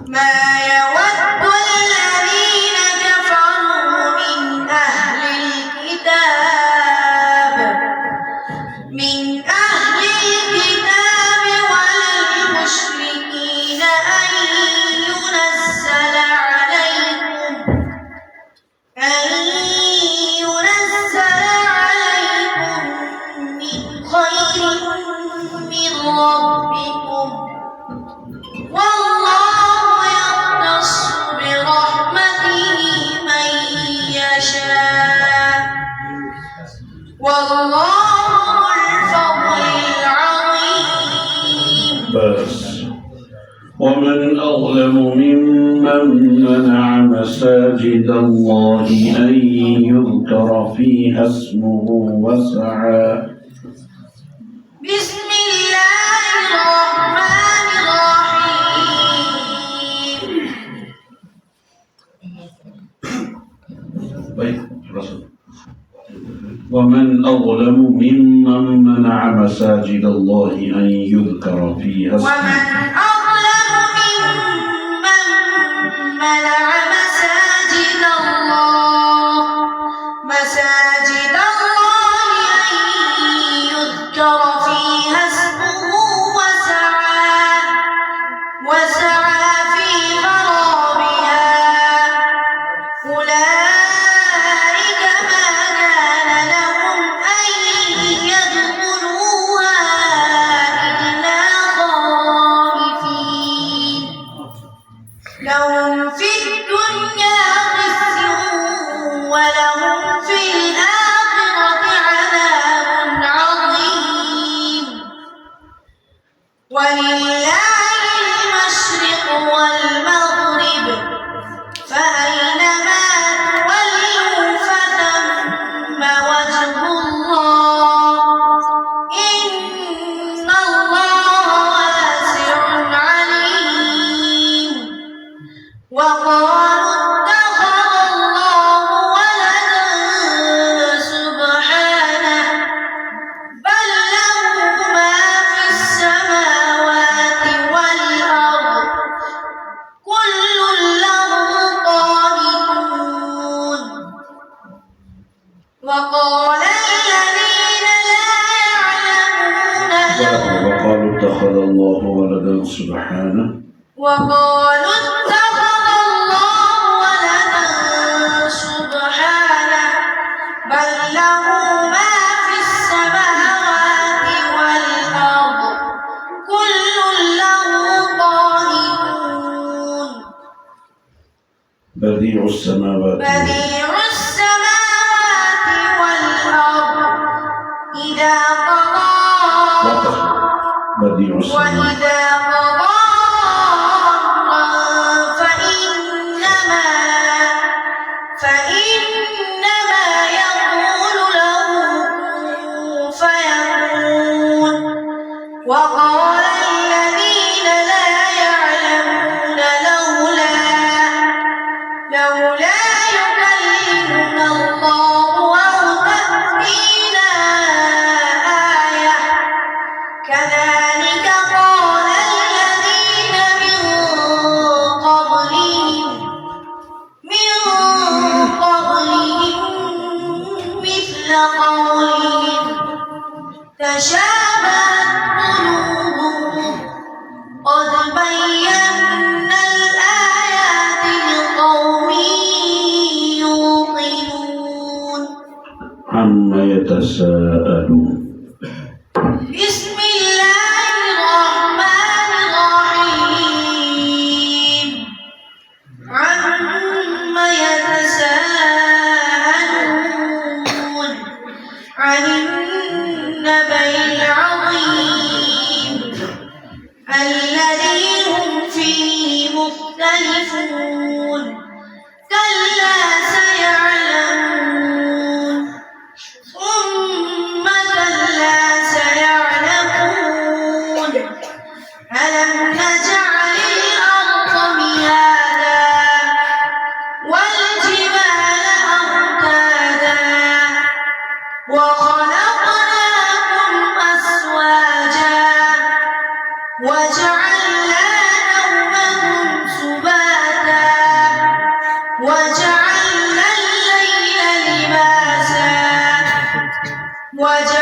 ما يود الذين كفروا من أهل الكتاب ولا المشركين أن ينزل عليكم من خير من ربكم والله يختص برحمته من يشاء والله ذو الفضل العظيم. بس ومن أظلم ممن منع مساجد الله أن يذكر فيها اسمه وسعى. بسم الله الرحمن الرحيم. ومن أظلم ممن منع مساجد الله أن يذكر فيها اسمه. منع مساجد الله أن يذكر فيها اسمه وسعى في خرابها أولئك ما كان لهم أن يدخلوها إلا خائفين لهم في الدنيا خزي ولهم في الآخرة عذاب عظيم. ولله المشرق والمغرب فأينما تولوا فثم وجه الله إن الله واسع عليم. وقالوا اتخذ الله ولدا سبحانه بل له ما في السماوات والأرض كل له قانتون. وقال الذين لا يعلمون وقالوا اتخذ الله ولدا سبحانه وقالوا اتخذ الله ولدا سبحانه بل له ما في السماوات والأرض كل له قانتون. بديع السماوات والأرض إذا قضى بديع السماوات وإذا قضى فإنما يقول له كن فيكون. وقال الذين لا يعلمون لولا يكلمنا الله أو تأتينا آية كذلك قال الذين من قبلهم مثل قولهم تشابهت قلوبهم قد بينا الآيات لقوم يوقنون. عما يتساءلون. بسم الله الرحمن الرحيم. عما يتساءلون عن النبأ العظيم الذي هم فيه مختلفون كلا سيعلمون ثم كلا وجاء